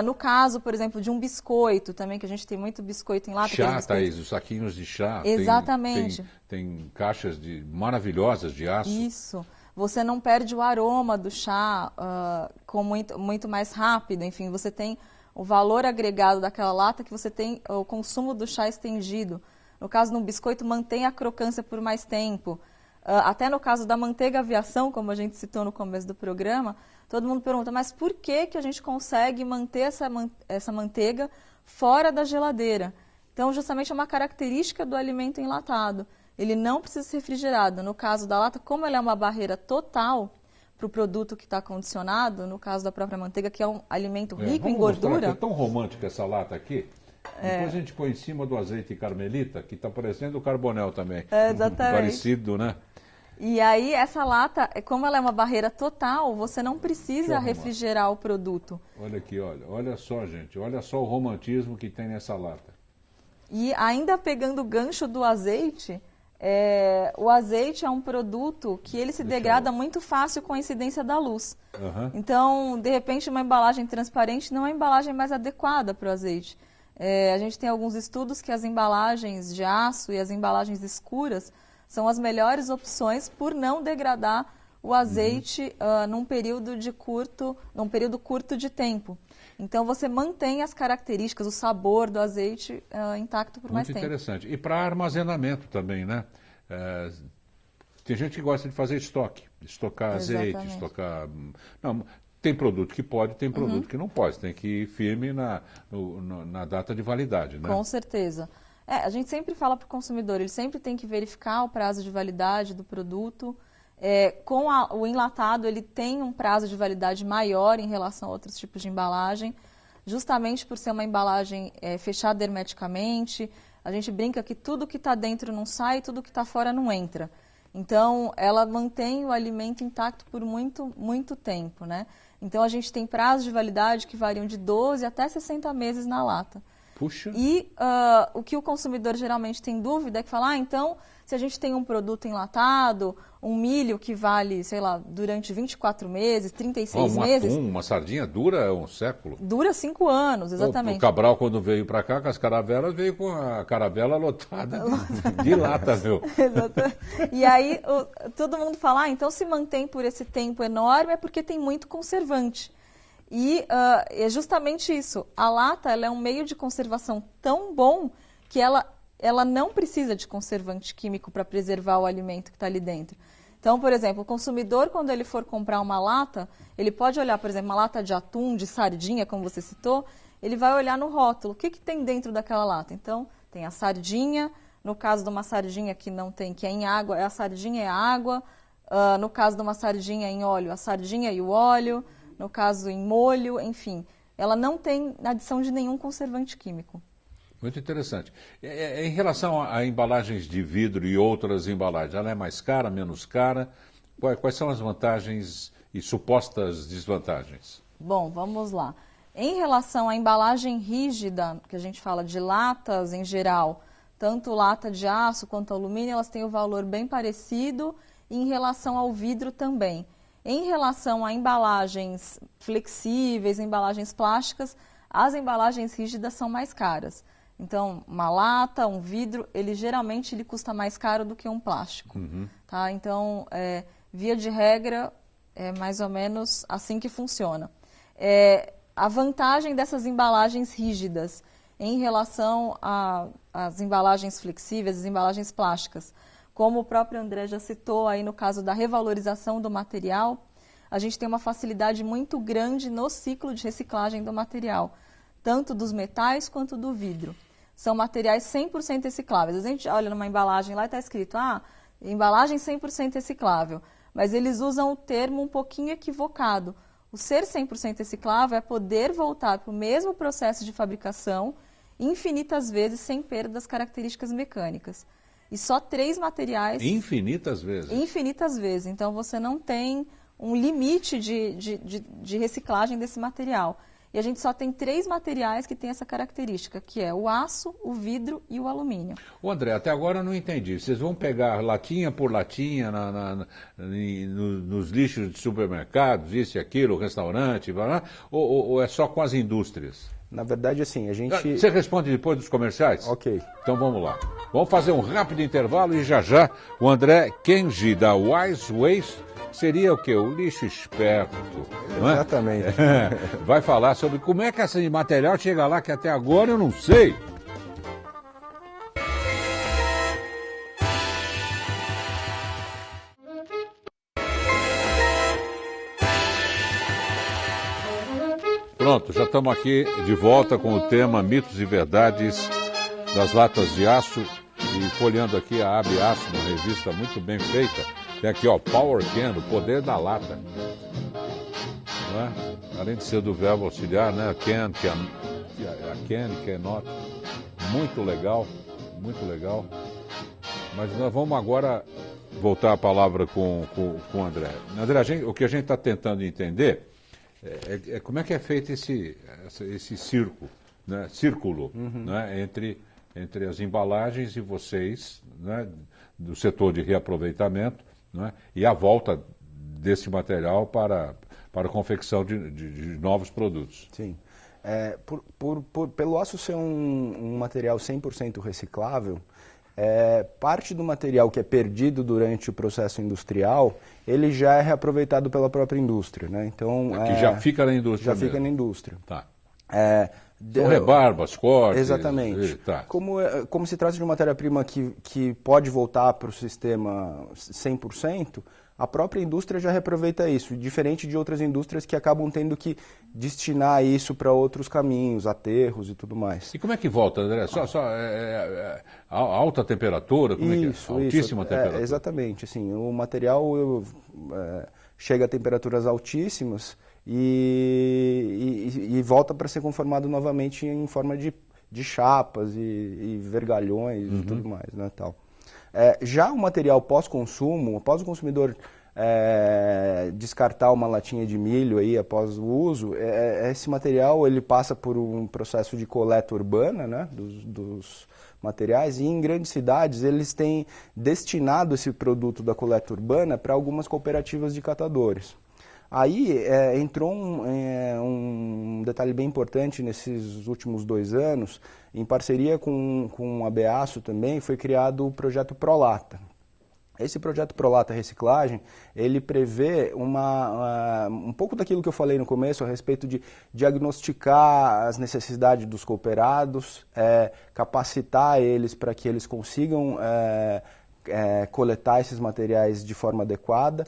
No caso, por exemplo, de um biscoito também, que a gente tem muito biscoito em lata. Chá, Thaís, os saquinhos de chá. Exatamente. Tem caixas maravilhosas de aço. Isso. você não perde o aroma do chá com muito mais rápido, enfim, você tem o valor agregado daquela lata, que você tem o consumo do chá estendido. No caso do biscoito, mantém a crocância por mais tempo. Até no caso da manteiga aviação, como a gente citou no começo do programa, todo mundo pergunta, mas por que a gente consegue manter essa manteiga fora da geladeira? Então, justamente é uma característica do alimento enlatado. Ele não precisa ser refrigerado. No caso da lata, como ela é uma barreira total para o produto que está condicionado, no caso da própria manteiga, que é um alimento rico em gordura... É tão romântica essa lata aqui. Depois a gente põe em cima do azeite carmelita, que está parecendo o carbonel também. Exatamente. Parecido, né? E aí, essa lata, como ela é uma barreira total, você não precisa refrigerar o produto. Olha aqui, olha só, gente. Olha só o romantismo que tem nessa lata. E ainda pegando o gancho do azeite, o azeite é um produto que ele se degrada muito fácil com a incidência da luz. Então, de repente, uma embalagem transparente não é a embalagem mais adequada para o azeite. A gente tem alguns estudos que as embalagens de aço e as embalagens escuras são as melhores opções por não degradar o azeite num período curto de tempo. Então, você mantém as características, o sabor do azeite intacto por mais tempo. Muito interessante. E para armazenamento também, né? Tem gente que gosta de fazer estocar azeite, estocar... Não, tem produto que pode, tem produto que não pode. Tem que ir firme na data de validade, né? Com certeza. A gente sempre fala para o consumidor, ele sempre tem que verificar o prazo de validade do produto. Com o enlatado, ele tem um prazo de validade maior em relação a outros tipos de embalagem, justamente por ser uma embalagem fechada hermeticamente. A gente brinca que tudo que está dentro não sai e tudo que está fora não entra. Então, ela mantém o alimento intacto por muito, muito tempo, né? Então, a gente tem prazos de validade que variam de 12 até 60 meses na lata. Puxa. E o que o consumidor geralmente tem dúvida é que fala, então, se a gente tem um produto enlatado, um milho que vale, sei lá, durante 24 meses, 36 meses... Uma sardinha dura um século. Dura 5 anos, exatamente. O Cabral, quando veio para cá com as caravelas, veio com a caravela lotada de lata, meu. Exatamente. E aí, todo mundo fala, então se mantém por esse tempo enorme é porque tem muito conservante. E é justamente isso. A lata ela é um meio de conservação tão bom que ela não precisa de conservante químico para preservar o alimento que está ali dentro. Então, por exemplo, o consumidor, quando ele for comprar uma lata, ele pode olhar, por exemplo, uma lata de atum, de sardinha, como você citou, ele vai olhar no rótulo. O que tem dentro daquela lata? Então, tem a sardinha. No caso de uma sardinha que não tem, que é em água, a sardinha é a água. No caso de uma sardinha em óleo, a sardinha e o óleo. No caso, em molho, enfim. Ela não tem adição de nenhum conservante químico. Muito interessante. Em relação a embalagens de vidro e outras embalagens, ela é mais cara, menos cara? Quais são as vantagens e supostas desvantagens? Bom, vamos lá. Em relação à embalagem rígida, que a gente fala de latas em geral, tanto lata de aço quanto alumínio, elas têm um valor bem parecido, e em relação ao vidro também. Em relação a embalagens flexíveis, embalagens plásticas, as embalagens rígidas são mais caras. Então, uma lata, um vidro, geralmente ele custa mais caro do que um plástico. Tá? Então, via de regra, é mais ou menos assim que funciona. A vantagem dessas embalagens rígidas em relação às embalagens flexíveis, as embalagens plásticas, como o próprio André já citou aí no caso da revalorização do material, a gente tem uma facilidade muito grande no ciclo de reciclagem do material, tanto dos metais quanto do vidro. São materiais 100% recicláveis. A gente olha numa embalagem lá e está escrito, embalagem 100% reciclável, mas eles usam o termo um pouquinho equivocado. O ser 100% reciclável é poder voltar para o mesmo processo de fabricação infinitas vezes sem perda das características mecânicas. E só 3 materiais... Infinitas vezes? Infinitas vezes. Então, você não tem um limite de reciclagem desse material. E a gente só tem 3 materiais que têm essa característica, que é o aço, o vidro e o alumínio. Ô André, até agora eu não entendi. Vocês vão pegar latinha por latinha nos lixos de supermercados, isso e aquilo, restaurante, ou é só com as indústrias? Na verdade, assim, a gente... Você responde depois dos comerciais? Ok. Então vamos lá. Vamos fazer um rápido intervalo e já o André Kenji, da Wise Waste, seria o quê? O lixo esperto, não é? Exatamente. Vai falar sobre como é que esse material chega lá, que até agora eu não sei. Pronto, já estamos aqui de volta com o tema Mitos e Verdades das Latas de Aço. E folheando aqui a AB Aço, uma revista muito bem feita. Tem aqui, ó, Power Can, o poder da lata. Não é? Além de ser do verbo auxiliar, né? Can, cannot. Muito legal, muito legal. Mas nós vamos agora voltar a palavra com o André. André, o que a gente está tentando entender é como é que é feito esse círculo, né? Entre as embalagens e vocês, né, do setor de reaproveitamento, né, e a volta desse material para a confecção de novos produtos. Sim. Pelo aço ser um material 100% reciclável, parte do material que é perdido durante o processo industrial, ele já é reaproveitado pela própria indústria, né? Então, que já fica na indústria. Já fica na indústria. Tá. São rebarbas, cortes... Exatamente. Tá. Como se trata de uma matéria-prima que pode voltar para o sistema 100%, a própria indústria já reaproveita isso, diferente de outras indústrias que acabam tendo que destinar isso para outros caminhos, aterros e tudo mais. E como é que volta, André? Alta temperatura? Como Isso, é que é? Altíssima temperatura? Exatamente. Assim, o material chega a temperaturas altíssimas e volta para ser conformado novamente em forma de chapas e vergalhões e tudo mais, né, tal. Já o material pós-consumo, após o consumidor descartar uma latinha de milho aí após o uso, esse material ele passa por um processo de coleta urbana, né, dos materiais, e em grandes cidades eles têm destinado esse produto da coleta urbana para algumas cooperativas de catadores. Aí entrou um detalhe bem importante nesses últimos 2 anos, em parceria com a AB Aço também, foi criado o projeto Prolata. Esse projeto Prolata Reciclagem, ele prevê um pouco daquilo que eu falei no começo a respeito de diagnosticar as necessidades dos cooperados, capacitar eles para que eles consigam coletar esses materiais de forma adequada.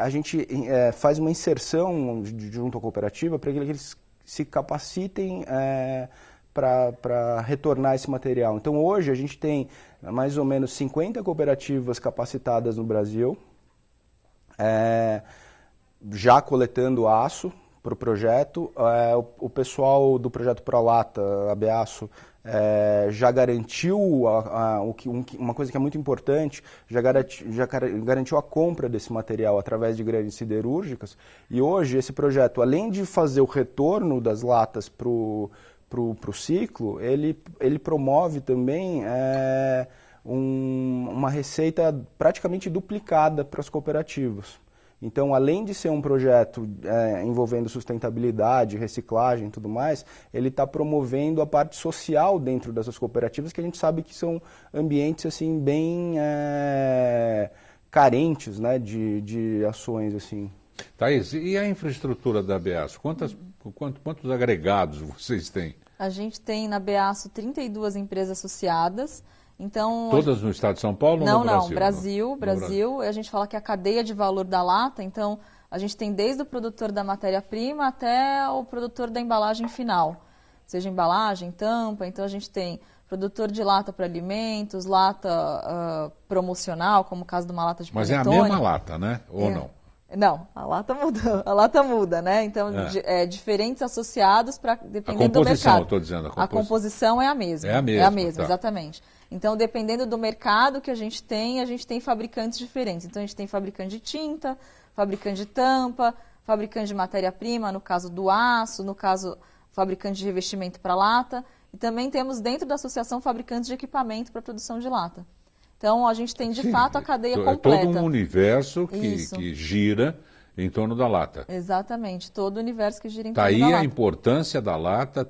A gente faz uma inserção junto à cooperativa para que eles se capacitem para retornar esse material. Então hoje a gente tem mais ou menos 50 cooperativas capacitadas no Brasil, já coletando aço para o projeto. O pessoal do projeto Prolata, AB Aço, já garantiu uma coisa que é muito importante, já garantiu a compra desse material através de grandes siderúrgicas, e hoje esse projeto, além de fazer o retorno das latas para o ciclo, ele promove também uma receita praticamente duplicada para as cooperativas. Então, além de ser um projeto envolvendo sustentabilidade, reciclagem e tudo mais, ele está promovendo a parte social dentro dessas cooperativas, que a gente sabe que são ambientes assim, bem carentes, né, de ações. Assim. Thaís, e a infraestrutura da AB Aço? Quantos agregados vocês têm? A gente tem na AB Aço 32 empresas associadas. Então, todas no estado de São Paulo ou no Brasil? Não, Brasil. A gente fala que é a cadeia de valor da lata, então a gente tem desde o produtor da matéria-prima até o produtor da embalagem final. Seja embalagem, tampa, então a gente tem produtor de lata para alimentos, lata promocional, como o caso de uma lata de panetone. Mas é a mesma lata, né? Ou não? Não, a lata muda, né? Então, diferentes associados para dependendo do mercado. A composição, eu estou dizendo. A composição é a mesma. É a mesma, tá. Exatamente. Então, dependendo do mercado que a gente tem fabricantes diferentes. Então, a gente tem fabricante de tinta, fabricante de tampa, fabricante de matéria-prima, no caso do aço, no caso, fabricante de revestimento para lata. E também temos dentro da associação fabricantes de equipamento para produção de lata. Então, a gente tem, de fato, a cadeia completa. É todo um universo que gira em torno da lata. Exatamente, todo o universo que gira em torno da lata. lata. Está aí a importância da lata,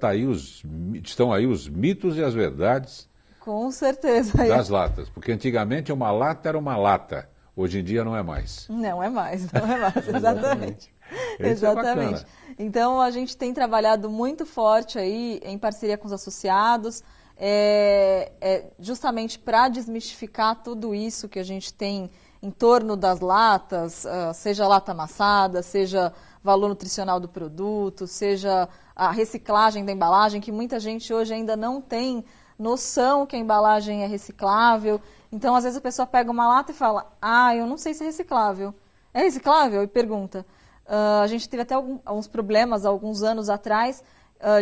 estão aí os mitos e as verdades. Com certeza. Das latas, porque antigamente uma lata era uma lata. Hoje em dia não é mais. Não é mais, exatamente. Isso é bacana. Então, a gente tem trabalhado muito forte aí, em parceria com os associados, justamente para desmistificar tudo isso que a gente tem em torno das latas, seja lata amassada, seja valor nutricional do produto, seja a reciclagem da embalagem, que muita gente hoje ainda não tem noção que a embalagem é reciclável. Então, às vezes a pessoa pega uma lata e fala, eu não sei se é reciclável. É reciclável? E pergunta. A gente teve até alguns problemas, alguns anos atrás,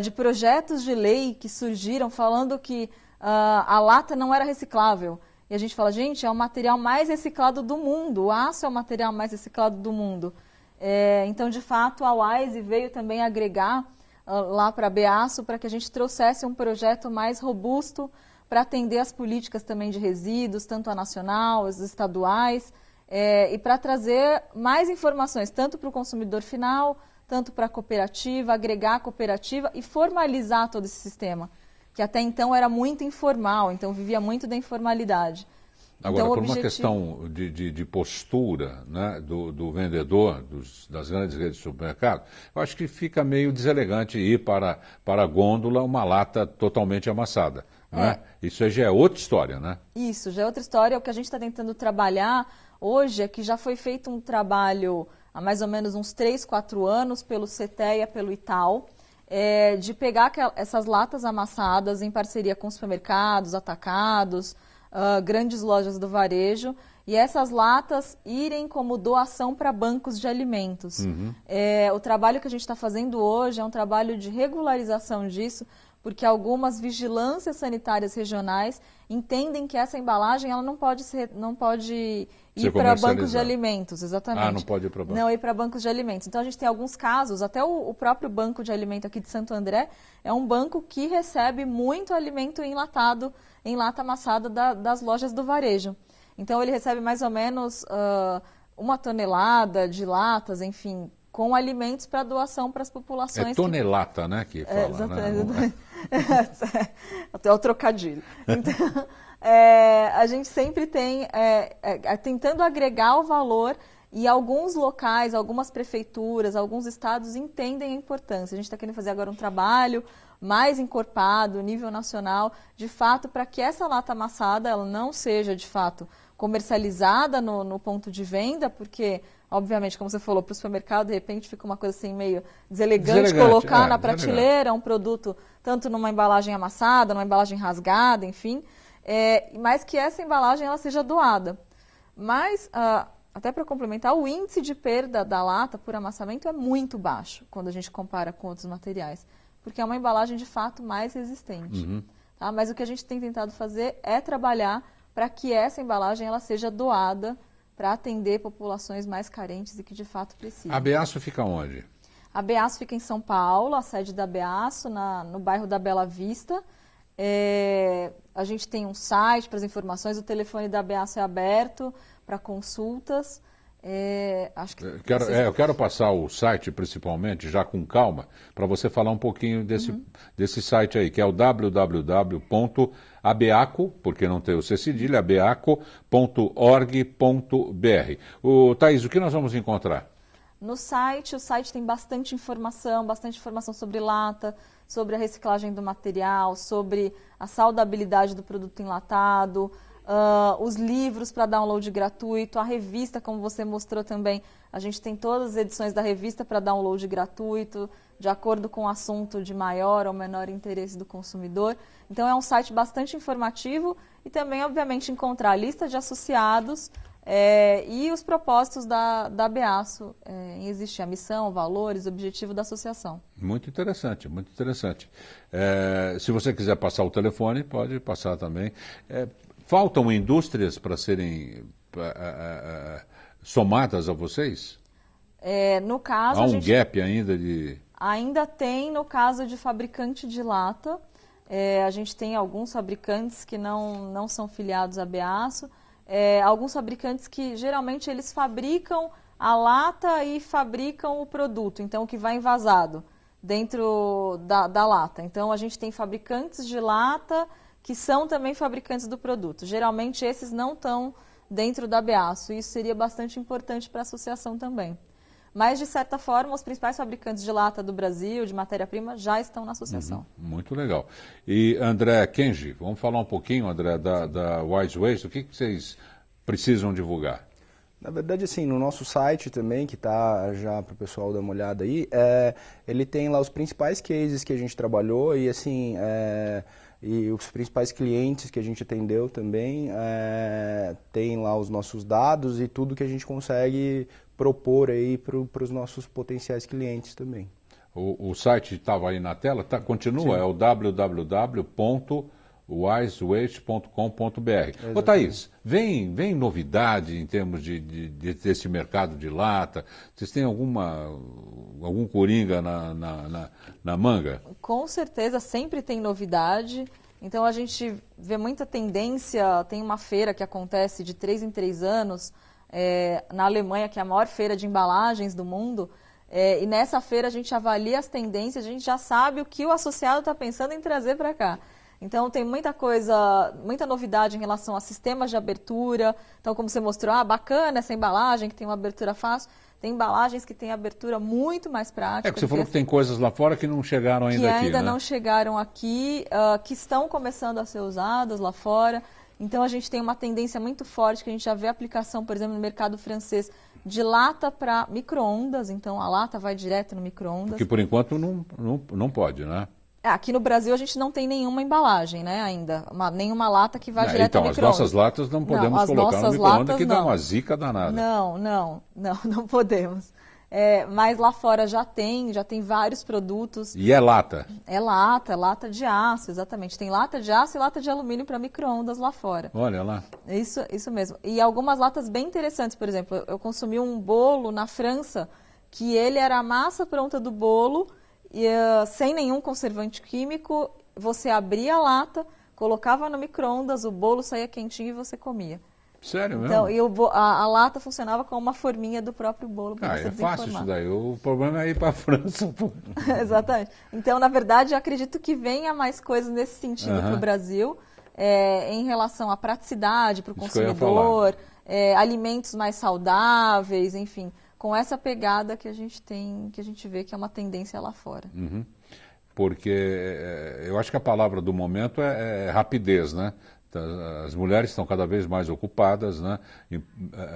de projetos de lei que surgiram falando que a lata não era reciclável. E a gente fala, gente, é o material mais reciclado do mundo, o aço é o material mais reciclado do mundo. Então, de fato, a Wise veio também agregar lá para a Beaço para que a gente trouxesse um projeto mais robusto para atender as políticas também de resíduos, tanto a nacional, as estaduais, e para trazer mais informações, tanto para o consumidor final, tanto para a cooperativa, agregar a cooperativa e formalizar todo esse sistema, que até então era muito informal, então vivia muito da informalidade. Agora, então, por uma questão de postura, né, do vendedor, das grandes redes de supermercado, eu acho que fica meio deselegante ir para a gôndola uma lata totalmente amassada. Né? Isso já é outra história, né? Isso, já é outra história. O que a gente está tentando trabalhar hoje é que já foi feito um trabalho há mais ou menos uns 3, 4 anos pelo CETEA, pelo Ital, de pegar essas latas amassadas em parceria com supermercados, atacados, grandes lojas do varejo, e essas latas irem como doação para bancos de alimentos. Uhum. O trabalho que a gente está fazendo hoje é um trabalho de regularização disso, porque algumas vigilâncias sanitárias regionais entendem que essa embalagem ela não pode ir para bancos de alimentos, exatamente. Não pode ir para bancos. Não ir para bancos de alimentos. Então a gente tem alguns casos, até o próprio banco de alimento aqui de Santo André é um banco que recebe muito alimento enlatado, em lata amassada das lojas do varejo. Então ele recebe mais ou menos 1 tonelada de latas, enfim, com alimentos para doação para as populações. É tonelata, né, que fala, exatamente. Até o trocadilho. Então, a gente sempre tem tentando agregar o valor, e alguns locais, algumas prefeituras, alguns estados entendem a importância. A gente está querendo fazer agora um trabalho mais encorpado, nível nacional, de fato, para que essa lata amassada ela não seja, de fato, comercializada no ponto de venda, porque, obviamente, como você falou, para o supermercado, de repente, fica uma coisa assim meio deselegante colocar na prateleira um produto, tanto numa embalagem amassada, numa embalagem rasgada, enfim, mas que essa embalagem ela seja doada. Mas, até para complementar, o índice de perda da lata por amassamento é muito baixo, quando a gente compara com outros materiais, porque é uma embalagem, de fato, mais resistente. Uhum. Tá? Mas o que a gente tem tentado fazer é trabalhar para que essa embalagem ela seja doada para atender populações mais carentes e que de fato precisam. A Beaço fica onde? A Beaço fica em São Paulo, a sede da Beaço, no bairro da Bela Vista. A gente tem um site para as informações, o telefone da Beaço é aberto para consultas. Acho que eu quero passar o site, principalmente, já com calma, para você falar um pouquinho desse site aí, que é o www.abeaco, porque não tem o C cedilha, abeaco.org.br. Thaís, o que nós vamos encontrar? No site, o site tem bastante informação sobre lata, sobre a reciclagem do material, sobre a saudabilidade do produto enlatado, os livros para download gratuito, a revista, como você mostrou também, a gente tem todas as edições da revista para download gratuito, de acordo com o assunto de maior ou menor interesse do consumidor. Então é um site bastante informativo e também, obviamente, encontrar a lista de associados e os propósitos da Beaço em existir, a missão, valores, objetivo da associação. Muito interessante, muito interessante. Se você quiser passar o telefone, pode passar também. Faltam indústrias para serem somadas a vocês? No caso, há gap ainda de... Ainda tem no caso de fabricante de lata. A gente tem alguns fabricantes que não são filiados à Beaço. Alguns fabricantes que geralmente eles fabricam a lata e fabricam o produto, então o que vai envasado dentro da lata. Então a gente tem fabricantes de lata que são também fabricantes do produto. Geralmente esses não estão dentro da Beaço. Isso seria bastante importante para a associação também. Mas, de certa forma, os principais fabricantes de lata do Brasil, de matéria-prima, já estão na associação. Muito legal. E, André Kenji, vamos falar um pouquinho, André, da Wise Waste. O que vocês precisam divulgar? Na verdade, assim, no nosso site também, que está já para o pessoal dar uma olhada aí, ele tem lá os principais cases que a gente trabalhou e, assim, e os principais clientes que a gente atendeu também, tem lá os nossos dados e tudo que a gente consegue propor aí para os nossos potenciais clientes também. O site estava aí na tela, continua, Sim. é o www.wisewaste.com.br. Ô Thaís, vem novidade em termos desse mercado de lata? Vocês têm algum coringa na manga? Com certeza, sempre tem novidade. Então a gente vê muita tendência, tem uma feira que acontece de 3 em 3 anos, na Alemanha, que é a maior feira de embalagens do mundo, e nessa feira a gente avalia as tendências, a gente já sabe o que o associado está pensando em trazer para cá. Então tem muita coisa, muita novidade em relação a sistemas de abertura. Então, como você mostrou, bacana essa embalagem que tem uma abertura fácil. Tem embalagens que têm abertura muito mais prática. Que você falou que tem coisas lá fora que não chegaram ainda aqui, que ainda né? não chegaram aqui, que estão começando a ser usadas lá fora. Então a gente tem uma tendência muito forte, que a gente já vê aplicação, por exemplo, no mercado francês, de lata para micro-ondas. Então a lata vai direto no micro-ondas. Que por enquanto não pode, né? Aqui no Brasil a gente não tem nenhuma embalagem, né, ainda. Nenhuma lata que vá direto ao micro-ondas. Então, as nossas latas não podemos colocar no micro-ondas, que dá uma zica danada. Não podemos. Mas lá fora já tem vários produtos. E é lata? É lata de aço, exatamente. Tem lata de aço e lata de alumínio para micro-ondas lá fora. Olha lá. Isso mesmo. E algumas latas bem interessantes, por exemplo, eu consumi um bolo na França, que ele era a massa pronta do bolo, e, sem nenhum conservante químico, você abria a lata, colocava no micro-ondas, o bolo saía quentinho e você comia. Sério mesmo? Então, e a lata funcionava como uma forminha do próprio bolo para você desenformar. Fácil isso daí. O problema é ir para a França. Exatamente. Então, na verdade, eu acredito que venha mais coisas nesse sentido para o Brasil, em relação à praticidade para o consumidor, alimentos mais saudáveis, enfim, com essa pegada que a gente tem, que a gente vê que é uma tendência lá fora. Porque eu acho que a palavra do momento é rapidez, né? As mulheres estão cada vez mais ocupadas, né?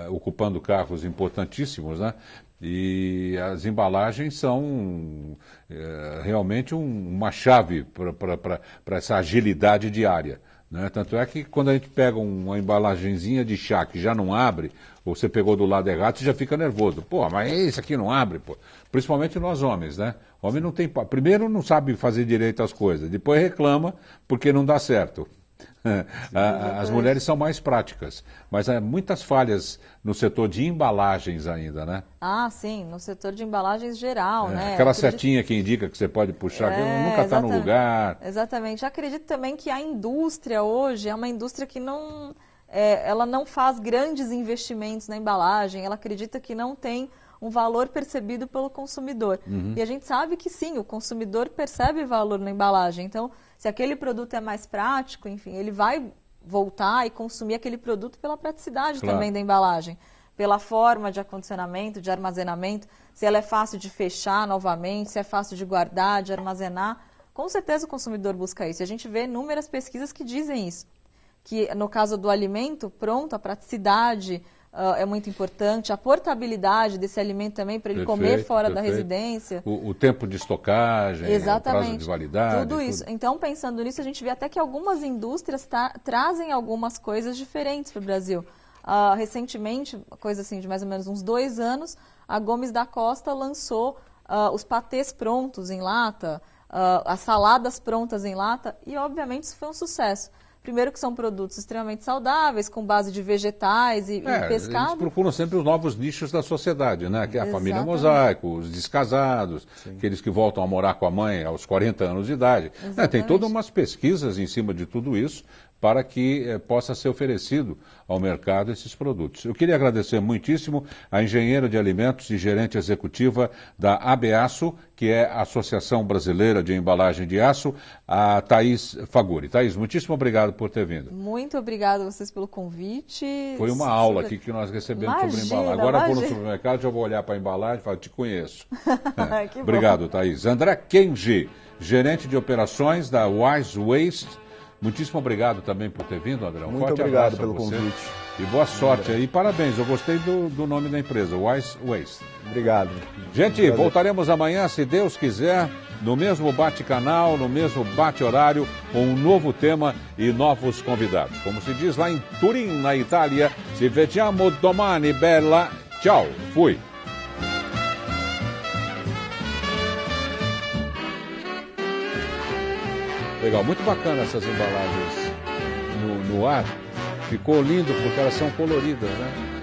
Ocupando cargos importantíssimos, né? E as embalagens são realmente uma chave para essa agilidade diária, né? Tanto é que quando a gente pega uma embalagenzinha de chá que já não abre, ou você pegou do lado errado, você já fica nervoso. Pô, mas esse aqui não abre, pô. Principalmente nós homens, né? Homem não tem... Primeiro não sabe fazer direito as coisas, depois reclama porque não dá certo. As mulheres são mais práticas, mas há muitas falhas no setor de embalagens ainda, né? Sim, no setor de embalagens geral, né? Aquela setinha que indica que você pode puxar, que nunca está no lugar. Exatamente. Acredito também que a indústria hoje é uma indústria que ela não faz grandes investimentos na embalagem, ela acredita que não tem um valor percebido pelo consumidor. E a gente sabe que sim, o consumidor percebe valor na embalagem. Então, se aquele produto é mais prático, enfim, ele vai voltar e consumir aquele produto pela praticidade também da embalagem, pela forma de acondicionamento, de armazenamento, se ela é fácil de fechar novamente, se é fácil de guardar, de armazenar. Com certeza o consumidor busca isso. E a gente vê inúmeras pesquisas que dizem isso, que no caso do alimento, pronto, a praticidade é muito importante, a portabilidade desse alimento também para ele comer fora da residência. O tempo de estocagem, o prazo de validade. Tudo isso. Então, pensando nisso, a gente vê até que algumas indústrias trazem algumas coisas diferentes para o Brasil. Recentemente, coisa assim de mais ou menos uns 2 anos, a Gomes da Costa lançou os patês prontos em lata, as saladas prontas em lata, e obviamente isso foi um sucesso. Primeiro que são produtos extremamente saudáveis, com base de vegetais e pescado. Eles procuram sempre os novos nichos da sociedade, né? Que é a família mosaico, os descasados, aqueles que voltam a morar com a mãe aos 40 anos de idade. Tem todas umas pesquisas em cima de tudo isso para que possa ser oferecido ao mercado esses produtos. Eu queria agradecer muitíssimo a engenheira de alimentos e gerente executiva da ABAço, que é a Associação Brasileira de Embalagem de Aço, a Thaís Faguri. Thaís, muitíssimo obrigado por ter vindo. Muito obrigada a vocês pelo convite. Foi uma aula aqui que nós recebemos sobre embalagem. Agora eu vou no supermercado, já vou olhar para a embalagem e falo, te conheço. Obrigado, Thaís. André Kenji, gerente de operações da Wise Waste. Muitíssimo obrigado também por ter vindo, André. Muito forte obrigado pelo convite. E boa sorte aí. Parabéns, eu gostei do nome da empresa, Wise Waste. Obrigado. Gente, voltaremos amanhã, se Deus quiser, no mesmo bate-canal, no mesmo bate-horário, com um novo tema e novos convidados. Como se diz lá em Turim, na Itália, ci vediamo domani, bella. Tchau, fui. Legal, muito bacana essas embalagens no ar. Ficou lindo porque elas são coloridas, né?